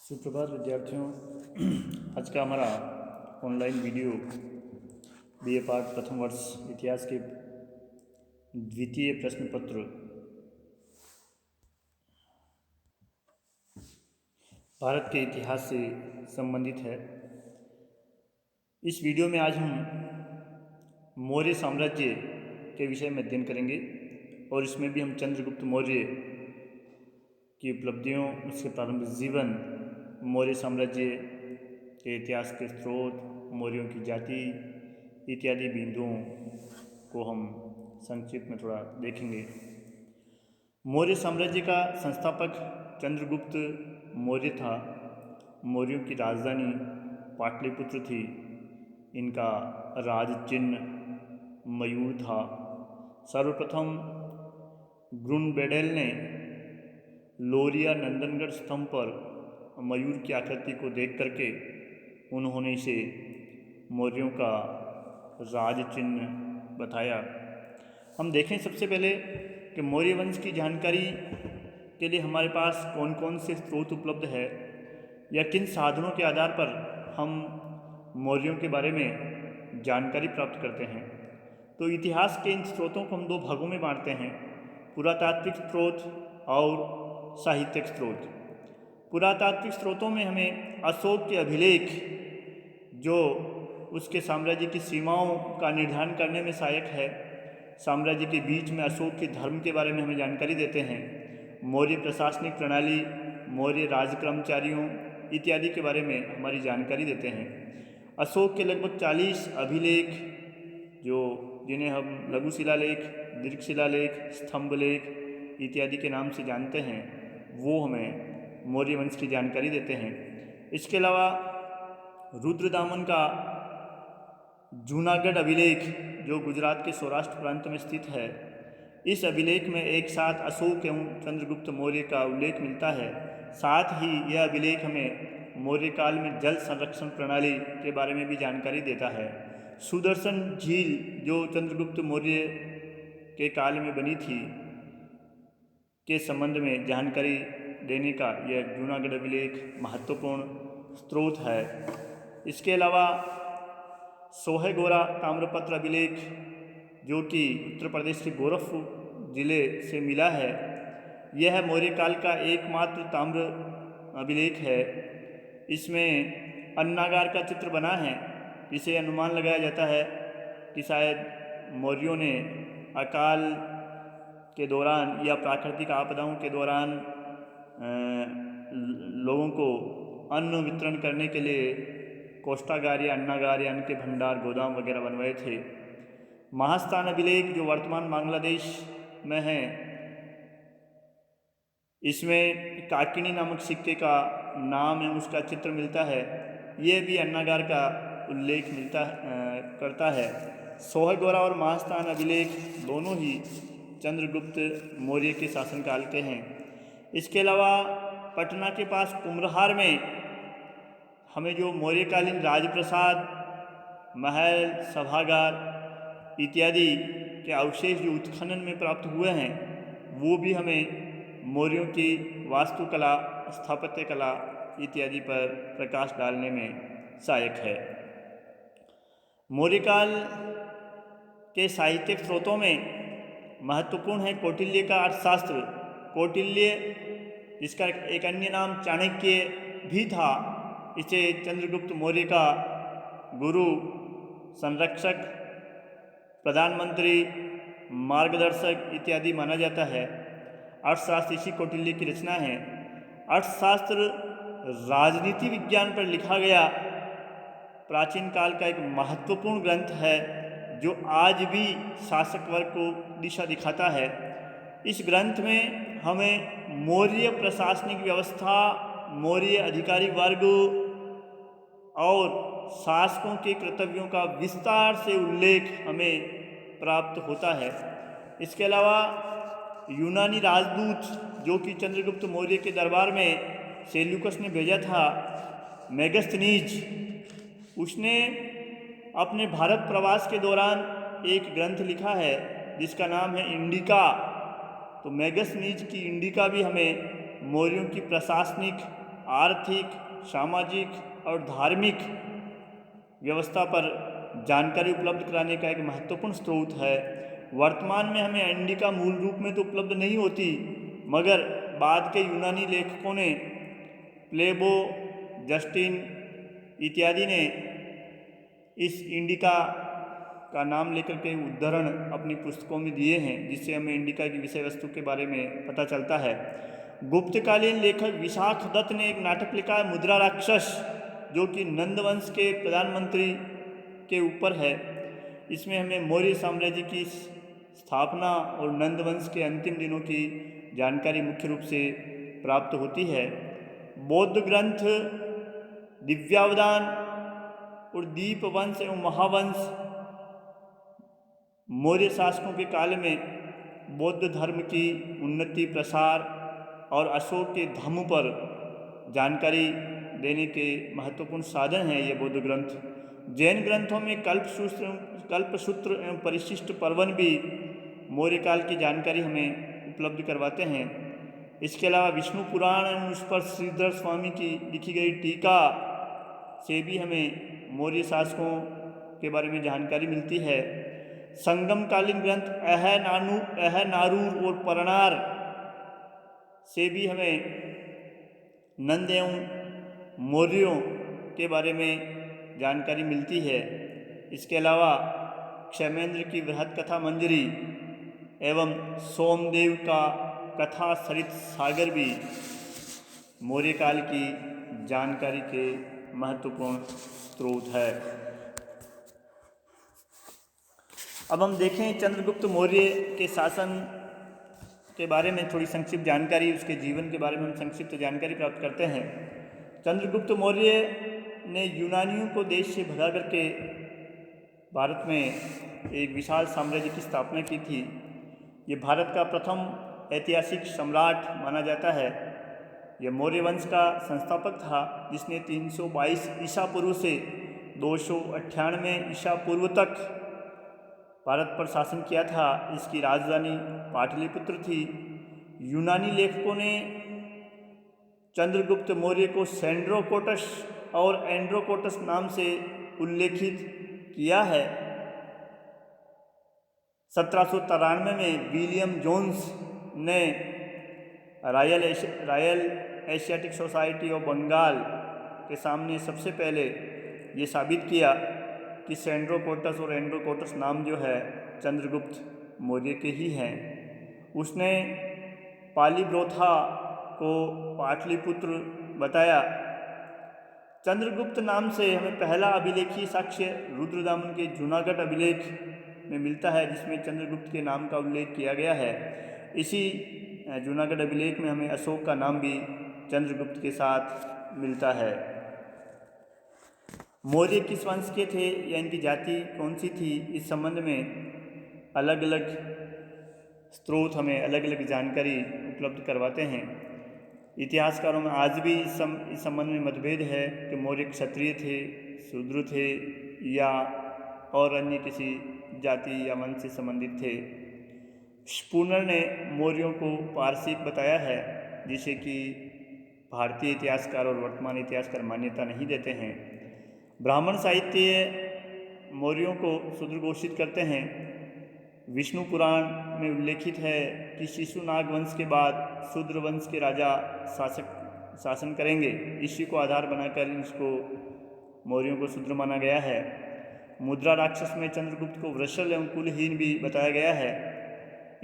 सुप्रभात विद्यार्थियों। आज का हमारा ऑनलाइन वीडियो बीए पार्ट प्रथम वर्ष इतिहास के द्वितीय प्रश्न पत्र भारत के इतिहास से संबंधित है। इस वीडियो में आज हम मौर्य साम्राज्य के विषय में अध्ययन करेंगे और इसमें भी हम चंद्रगुप्त मौर्य की उपलब्धियों, उसके प्रारंभिक जीवन, मौर्य साम्राज्य के इतिहास के स्रोत, मौर्यों की जाति इत्यादि बिंदुओं को हम संक्षिप्त में थोड़ा देखेंगे। मौर्य साम्राज्य का संस्थापक चंद्रगुप्त मौर्य था। मौर्यों की राजधानी पाटलिपुत्र थी। इनका राज चिन्ह मयूर था। सर्वप्रथम ग्रुनबेडेल ने लोरिया नंदनगढ़ स्तंभ पर मयूर की आकृति को देख करके उन्होंने इसे मौर्यों का राज चिन्ह बताया। हम देखें सबसे पहले कि मौर्य वंश की जानकारी के लिए हमारे पास कौन कौन से स्रोत उपलब्ध है या किन साधनों के आधार पर हम मौर्यों के बारे में जानकारी प्राप्त करते हैं। तो इतिहास के इन स्रोतों को हम दो भागों में बांटते हैं, पुरातात्विक स्रोत और साहित्यिक स्रोत। पुरातात्विक स्रोतों में हमें अशोक के अभिलेख, जो उसके साम्राज्य की सीमाओं का निर्धारण करने में सहायक है, साम्राज्य के बीच में अशोक के धर्म के बारे में हमें जानकारी देते हैं, मौर्य प्रशासनिक प्रणाली, मौर्य राज कर्मचारियों इत्यादि के बारे में हमारी जानकारी देते हैं। अशोक के लगभग 40 अभिलेख, जिन्हें हम लघु शिलालेख, दीर्घ शिलालेख, स्तंभलेख इत्यादि के नाम से जानते हैं, वो हमें मौर्य वंश की जानकारी देते हैं। इसके अलावा रुद्रदामन का जूनागढ़ अभिलेख, जो गुजरात के सौराष्ट्र प्रांत में स्थित है, इस अभिलेख में एक साथ अशोक एवं चंद्रगुप्त मौर्य का उल्लेख मिलता है। साथ ही यह अभिलेख हमें मौर्य काल में जल संरक्षण प्रणाली के बारे में भी जानकारी देता है। सुदर्शन झील, जो चंद्रगुप्त मौर्य के काल में बनी थी, के संबंध में जानकारी देने का यह जूनागढ़ अभिलेख महत्वपूर्ण स्रोत है। इसके अलावा सोहेगोरा ताम्रपत्र अभिलेख, जो कि उत्तर प्रदेश के गोरखपुर जिले से मिला है, यह मौर्य काल का एकमात्र ताम्र अभिलेख है। इसमें अन्नागार का चित्र बना है। इसे अनुमान लगाया जाता है कि शायद मौर्यों ने अकाल के दौरान या प्राकृतिक आपदाओं के दौरान लोगों को अन्न वितरण करने के लिए कोष्ठागार या अन्नागार या अन्न के भंडार, गोदाम वगैरह बनवाए थे। महास्थान अभिलेख, जो वर्तमान बांग्लादेश में है, इसमें काकिनी नामक सिक्के का नाम एवं उसका चित्र मिलता है। ये भी अन्नागार का उल्लेख करता है। सोहेगोरा और महास्थान अभिलेख दोनों ही चंद्रगुप्त मौर्य के शासनकाल के हैं। इसके अलावा पटना के पास कुम्हरहार में हमें जो मौर्यकालीन राजप्रसाद, महल, सभागार इत्यादि के अवशेष जो उत्खनन में प्राप्त हुए हैं, वो भी हमें मौर्यों की वास्तुकला, स्थापत्य कला इत्यादि पर प्रकाश डालने में सहायक है। मौर्यकाल के साहित्यिक स्रोतों में महत्वपूर्ण है कौटिल्य का अर्थशास्त्र। कौटिल्य, जिसका एक अन्य नाम चाणक्य भी था, इसे चंद्रगुप्त मौर्य का गुरु, संरक्षक, प्रधानमंत्री, मार्गदर्शक इत्यादि माना जाता है। अर्थशास्त्र इसी कौटिल्य की रचना है। अर्थशास्त्र राजनीति विज्ञान पर लिखा गया प्राचीन काल का एक महत्वपूर्ण ग्रंथ है, जो आज भी शासक वर्ग को दिशा दिखाता है। इस ग्रंथ में हमें मौर्य प्रशासनिक व्यवस्था, मौर्य अधिकारी वर्ग और शासकों के कर्तव्यों का विस्तार से उल्लेख हमें प्राप्त होता है। इसके अलावा यूनानी राजदूत, जो कि चंद्रगुप्त मौर्य के दरबार में सेल्यूकस ने भेजा था, मेगस्थनीज, उसने अपने भारत प्रवास के दौरान एक ग्रंथ लिखा है जिसका नाम है इंडिका। तो मेगस्थनीज की इंडिका भी हमें मौर्यों की प्रशासनिक आर्थिक, सामाजिक और धार्मिक व्यवस्था पर जानकारी उपलब्ध कराने का एक महत्वपूर्ण स्रोत है। वर्तमान में हमें इंडिका मूल रूप में तो उपलब्ध नहीं होती, मगर बाद के यूनानी लेखकों ने, प्लेबो, जस्टिन इत्यादि ने इस इंडिका का नाम लेकर के उद्धरण अपनी पुस्तकों में दिए हैं, जिससे हमें इंडिका की विषय वस्तु के बारे में पता चलता है। गुप्तकालीन लेखक विशाख दत्त ने एक नाटक लिखा है मुद्रा राक्षस, जो कि नंदवंश के प्रधानमंत्री के ऊपर है। इसमें हमें मौर्य साम्राज्य की स्थापना और नंदवंश के अंतिम दिनों की जानकारी मुख्य रूप से प्राप्त होती है। बौद्ध ग्रंथ दिव्यावदान और दीपवंश एवं महावंश मौर्य शासकों के काल में बौद्ध धर्म की उन्नति, प्रसार और अशोक के धम्म पर जानकारी देने के महत्वपूर्ण साधन हैं ये बौद्ध ग्रंथ। जैन ग्रंथों में कल्पसूत्र एवं परिशिष्ट पर्वन भी मौर्य काल की जानकारी हमें उपलब्ध करवाते हैं। इसके अलावा विष्णु पुराण एवं उस पर श्रीधर स्वामी की लिखी गई टीका से भी हमें मौर्य शासकों के बारे में जानकारी मिलती है। संगमकालीन ग्रंथ अहनारूर और परनार से भी हमें नंद एवं मौर्यों के बारे में जानकारी मिलती है। इसके अलावा क्षेमेंद्र की बृहत कथा मंजरी एवं सोमदेव का कथा सरित सागर भी मौर्य काल की जानकारी के महत्वपूर्ण स्रोत है। अब हम देखें चंद्रगुप्त मौर्य के शासन के बारे में थोड़ी संक्षिप्त जानकारी, उसके जीवन के बारे में हम संक्षिप्त जानकारी प्राप्त करते हैं। चंद्रगुप्त मौर्य ने यूनानियों को देश से भगा करके भारत में एक विशाल साम्राज्य की स्थापना की थी। ये भारत का प्रथम ऐतिहासिक सम्राट माना जाता है। यह मौर्य वंश का संस्थापक था, जिसने 322 ईसा पूर्व से 298 ईसा पूर्व तक भारत पर शासन किया था। इसकी राजधानी पाटलिपुत्र थी। यूनानी लेखकों ने चंद्रगुप्त मौर्य को सेंड्रोकोटस और एंड्रोकोटस नाम से उल्लेखित किया है। 1793 में विलियम जोन्स ने Royal Asiatic Society of Bengal के सामने सबसे पहले ये साबित किया कि सेंड्रोकोटस और एंड्रोकोटस नाम जो है चंद्रगुप्त मौर्य के ही हैं। उसने पालीब्रोथा को पाटलिपुत्र बताया। चंद्रगुप्त नाम से हमें पहला अभिलेखीय साक्ष्य रुद्रदामन के जूनागढ़ अभिलेख में मिलता है, जिसमें चंद्रगुप्त के नाम का उल्लेख किया गया है। इसी जूनागढ़ अभिलेख में हमें अशोक का नाम भी चंद्रगुप्त के साथ मिलता है। मौर्य किस वंश के थे या इनकी जाति कौन सी थी, इस संबंध में अलग अलग स्रोत हमें अलग अलग जानकारी उपलब्ध करवाते हैं। इतिहासकारों में आज भी इस संबंध में मतभेद है कि मौर्य क्षत्रिय थे, शूद्र थे या और अन्य किसी जाति या वंश से संबंधित थे। स्पूनर ने मौर्यों को पारसिक बताया है, जिसे कि भारतीय इतिहासकार और वर्तमान इतिहासकार मान्यता नहीं देते हैं। ब्राह्मण साहित्य मौर्यों को शूद्र घोषित करते हैं। विष्णु पुराण में उल्लेखित है कि शिशुनाग वंश के बाद शूद्र वंश के राजा शासन करेंगे। इसी को आधार बनाकर इसको मौर्यों को शूद्र माना गया है। मुद्रा राक्षस में चंद्रगुप्त को वृषल एवं कुलहीन भी बताया गया है।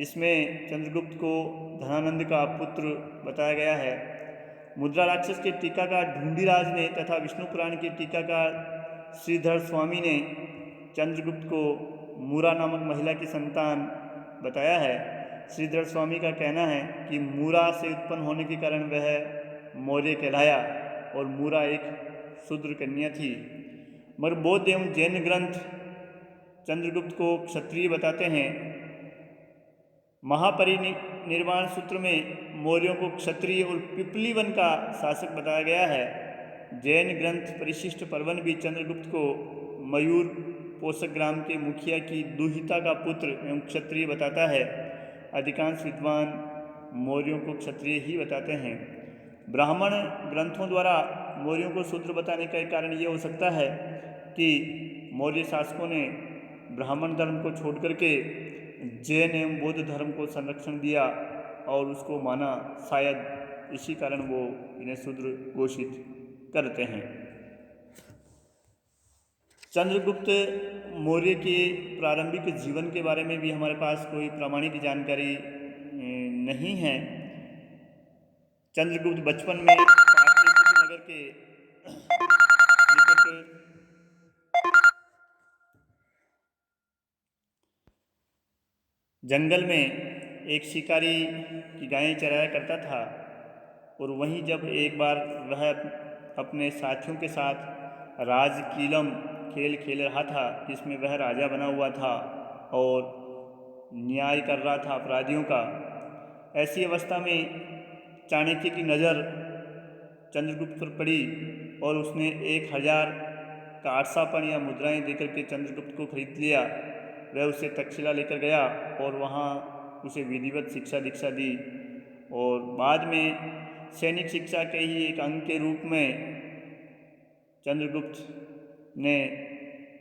इसमें चंद्रगुप्त को धनानंद का पुत्र बताया गया है। मुद्रा राक्षस के टीकाकार ढूंढीराज ने तथा विष्णु पुराण के टीकाकार श्रीधर स्वामी ने चंद्रगुप्त को मूरा नामक महिला की संतान बताया है। श्रीधर स्वामी का कहना है कि मूरा से उत्पन्न होने के कारण वह मौर्य कहलाया और मूरा एक शूद्र कन्या थी। मगर बौद्ध एवं जैन ग्रंथ चंद्रगुप्त को क्षत्रिय बताते हैं। महापरिनिर्वाण सूत्र में मौर्यों को क्षत्रिय और पिपली वन का शासक बताया गया है। जैन ग्रंथ परिशिष्ट पर्वन भी चंद्रगुप्त को मयूर पोषक ग्राम के मुखिया की दुहिता का पुत्र एवं क्षत्रिय बताता है। अधिकांश विद्वान मौर्यों को क्षत्रिय ही बताते हैं। ब्राह्मण ग्रंथों द्वारा मौर्यों को शूद्र बताने का एक कारण ये हो सकता है कि मौर्य शासकों ने ब्राह्मण धर्म को छोड़ करके जैन एवं बौद्ध धर्म को संरक्षण दिया और उसको माना, शायद इसी कारण वो इन्हें शूद्र घोषित करते हैं। चंद्रगुप्त मौर्य के प्रारंभिक जीवन के बारे में भी हमारे पास कोई प्रामाणिक जानकारी नहीं है। चंद्रगुप्त बचपन में पाटलिपुत्र नगर के निकट जंगल में एक शिकारी की गायें चराया करता था और वहीं जब एक बार वह अपने साथियों के साथ राजकीलम खेल खेल रहा था, जिसमें वह राजा बना हुआ था और न्याय कर रहा था अपराधियों का। ऐसी अवस्था में चाणक्य की नज़र चंद्रगुप्त पर पड़ी और उसने 1000 का आठसापन या मुद्राएं देकर के चंद्रगुप्त को खरीद लिया। वह उसे तक्षशिला लेकर गया और वहाँ उसे विधिवत शिक्षा दीक्षा दी और बाद में सैनिक शिक्षा के ही एक अंग के रूप में चंद्रगुप्त ने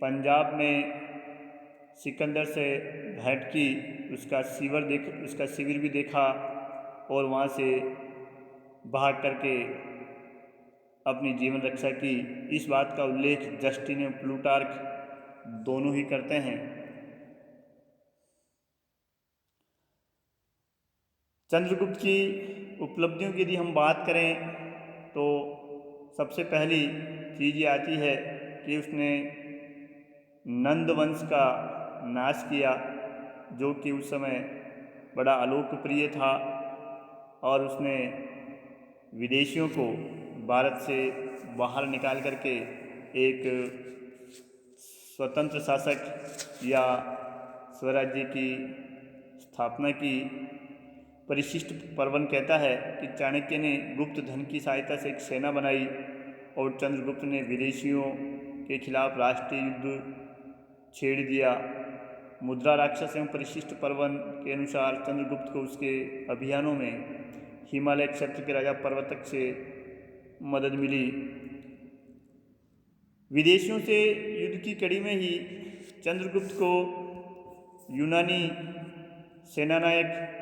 पंजाब में सिकंदर से भेंट की, उसका शिविर भी देखा और वहाँ से भाग करके अपनी जीवन रक्षा की। इस बात का उल्लेख जस्टिन एवं प्लूटार्क दोनों ही करते हैं। चंद्रगुप्त की उपलब्धियों की यदि हम बात करें तो सबसे पहली चीज़ ये आती है कि उसने नंद वंश का नाश किया, जो कि उस समय बड़ा अलोकप्रिय था, और उसने विदेशियों को भारत से बाहर निकाल करके एक स्वतंत्र शासक या स्वराज्य की स्थापना की। परिशिष्ट पर्वन कहता है कि चाणक्य ने गुप्त धन की सहायता से एक सेना बनाई और चंद्रगुप्त ने विदेशियों के खिलाफ राष्ट्रीय युद्ध छेड़ दिया। मुद्रा राक्षस एवं परिशिष्ट पर्वन के अनुसार चंद्रगुप्त को उसके अभियानों में हिमालय क्षेत्र के राजा प्रवर्तक से मदद मिली। विदेशियों से युद्ध की कड़ी में ही चंद्रगुप्त को यूनानी सेनानायक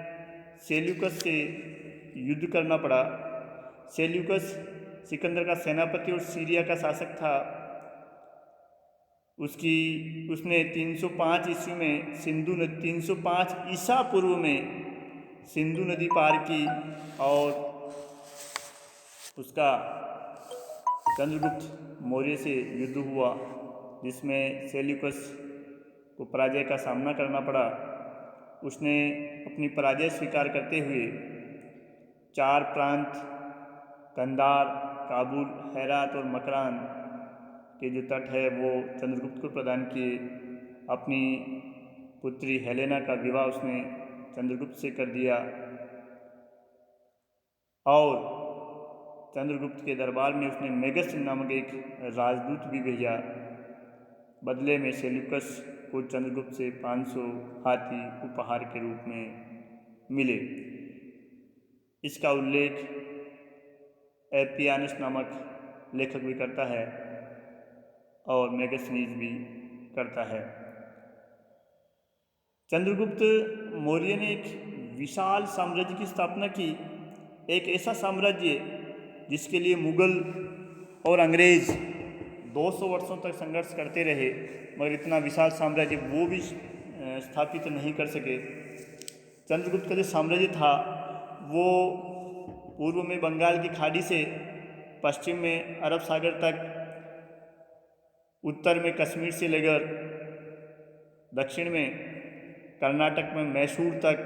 सेल्यूकस से युद्ध करना पड़ा। सेल्यूकस सिकंदर का सेनापति और सीरिया का शासक था। उसने 305 ईस्वी में 305 ईसा पूर्व में सिंधु नदी पार की और उसका चंद्रगुप्त मौर्य से युद्ध हुआ, जिसमें सेल्यूकस को पराजय का सामना करना पड़ा। उसने अपनी पराजय स्वीकार करते हुए 4 प्रांत कंधार, काबुल, हेरात और मकरान के जो तट है वो चंद्रगुप्त को प्रदान किए। अपनी पुत्री हेलेना का विवाह उसने चंद्रगुप्त से कर दिया और चंद्रगुप्त के दरबार में उसने मेगस नामक एक राजदूत भी भेजा। बदले में सेल्यूकस को चंद्रगुप्त से 500 हाथी उपहार के रूप में मिले। इसका उल्लेख एपियानस नामक लेखक भी करता है और मेगस्थनीज भी करता है। चंद्रगुप्त मौर्य ने एक विशाल साम्राज्य की स्थापना की, एक ऐसा साम्राज्य जिसके लिए मुगल और अंग्रेज 200 वर्षों तक संघर्ष करते रहे, मगर इतना विशाल साम्राज्य वो भी स्थापित नहीं कर सके। चंद्रगुप्त का जो साम्राज्य था वो पूर्व में बंगाल की खाड़ी से पश्चिम में अरब सागर तक, उत्तर में कश्मीर से लेकर दक्षिण में कर्नाटक में मैसूर तक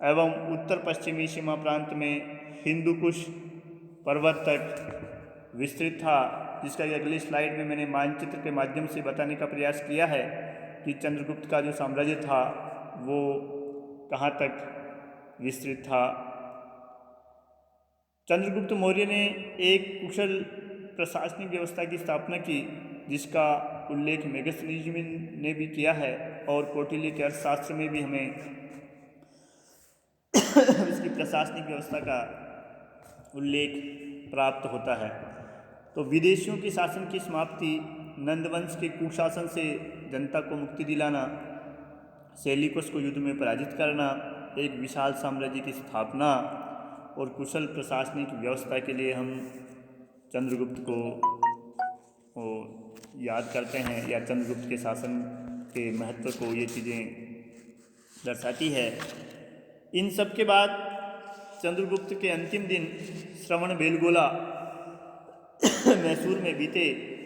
एवं उत्तर पश्चिमी सीमा प्रांत में हिंदू कुश पर्वत तक विस्तृत था, जिसका अगली स्लाइड में मैंने मानचित्र के माध्यम से बताने का प्रयास किया है कि चंद्रगुप्त का जो साम्राज्य था वो कहाँ तक विस्तृत था। चंद्रगुप्त मौर्य ने एक कुशल प्रशासनिक व्यवस्था की स्थापना की, जिसका उल्लेख मेगस्थनीज ने भी किया है और कौटिल्य के अर्थशास्त्र में भी हमें इसकी प्रशासनिक व्यवस्था का उल्लेख प्राप्त होता है। तो विदेशियों के शासन की समाप्ति, नंदवंश के कुशासन से जनता को मुक्ति दिलाना, सेल्यूकस को युद्ध में पराजित करना, एक विशाल साम्राज्य की स्थापना और कुशल प्रशासनिक व्यवस्था के लिए हम चंद्रगुप्त को याद करते हैं, या चंद्रगुप्त के शासन के महत्व को ये चीज़ें दर्शाती है। इन सब के बाद चंद्रगुप्त के अंतिम दिन श्रवण बेलगोला मैसूर में बीते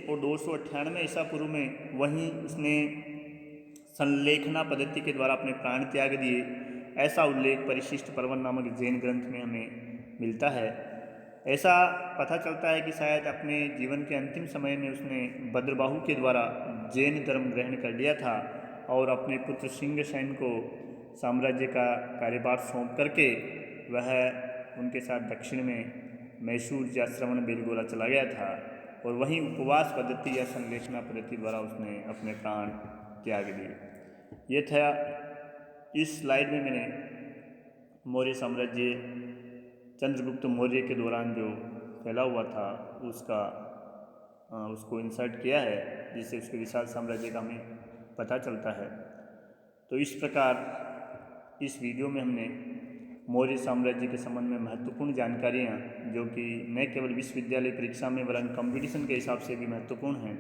और 298 ईसा पूर्व में वहीं उसने संलेखना पद्धति के द्वारा अपने प्राण त्याग दिए, ऐसा उल्लेख परिशिष्ट पर्वन नामक जैन ग्रंथ में हमें मिलता है। ऐसा पता चलता है कि शायद अपने जीवन के अंतिम समय में उसने भद्रबाहु के द्वारा जैन धर्म ग्रहण कर लिया था और अपने पुत्र सिंहसेन को साम्राज्य का कार्यभार सौंप करके वह उनके साथ दक्षिण में मैसूर या श्रवण बेलगोला चला गया था और वहीं उपवास पद्धति या संलेखना पद्धति द्वारा उसने अपने प्राण त्याग दिए। ये था, इस स्लाइड में मैंने मौर्य साम्राज्य चंद्रगुप्त मौर्य के दौरान जो फैला हुआ था उसको इंसर्ट किया है, जिससे उसके विशाल साम्राज्य का हमें पता चलता है। तो इस प्रकार इस वीडियो में हमने मौर्य साम्राज्य के संबंध में महत्वपूर्ण जानकारियाँ, जो कि न केवल विश्वविद्यालय परीक्षा में वरन कंपटीशन के हिसाब से भी महत्वपूर्ण हैं,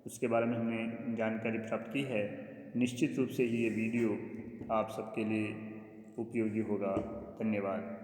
उसके बारे में हमने जानकारी प्राप्त की है। निश्चित रूप से ही ये वीडियो आप सबके लिए उपयोगी होगा। धन्यवाद।